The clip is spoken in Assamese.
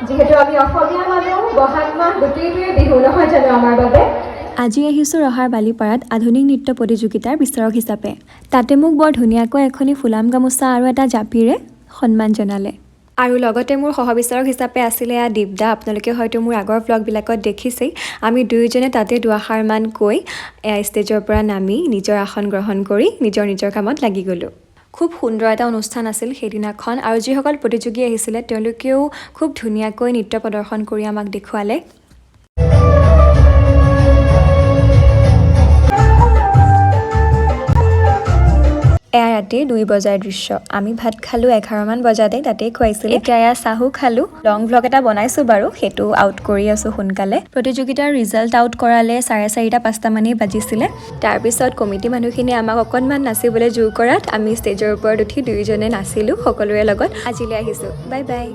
যিহেতু আমি অসমীয়া মানুহ বহাগ মাহ গোটেইটোৱে বিহু নহয় জানো আমাৰ বাবে। আজি আহিছোঁ ৰহাৰ বালিপাৰাত আধুনিক নৃত্য প্ৰতিযোগিতাৰ বিচাৰক হিচাপে। তাতে মোক বৰ ধুনীয়াকৈ এখনি ফুলাম গামোচা আৰু এটা জাপিৰে সন্মান জনালে। আৰু লগতে মোৰ সহবিচাৰক হিচাপে আছিলে এয়া দীপদা। আপোনালোকে হয়তো মোৰ আগৰ ব্লগবিলাকত দেখিছেই। আমি দুয়োজনে তাতে দুআষাৰমান কৈ এয়া ষ্টেজৰ পৰা নামি নিজৰ আসন গ্ৰহণ কৰি নিজৰ কামত লাগি গ'লোঁ। খুব সুন্দৰ এটা অনুষ্ঠান আছিল সেইদিনাখন, আৰু যিসকল প্ৰতিযোগী আহিছিলে তেওঁলোকেও খুব ধুনীয়াকৈ নৃত্য প্ৰদৰ্শন কৰি আমাক দেখুৱালে। এয়া ৰাতি 2 বজাৰ দৃশ্য। আমি ভাত খালোঁ 11মান বজাতে, তাতেই খুৱাইছিলে। এতিয়া এয়া চাহো খালোঁ। লং ভ্লগ এটা বনাইছোঁ বাৰু, সেইটো আউট কৰি আছোঁ সোনকালে। প্ৰতিযোগিতাৰ ৰিজাল্ট আউট কৰালে 4:30-5টা মানেই বাজিছিলে। তাৰপিছত কমিটি মানুহখিনিয়ে আমাক অকণমান নাচিবলৈ জোৰ কৰাত আমি ষ্টেজৰ ওপৰত উঠি দুয়োজনে নাচিলোঁ সকলোৰে লগত। আজিলৈ আহিছোঁ, বাই বাই।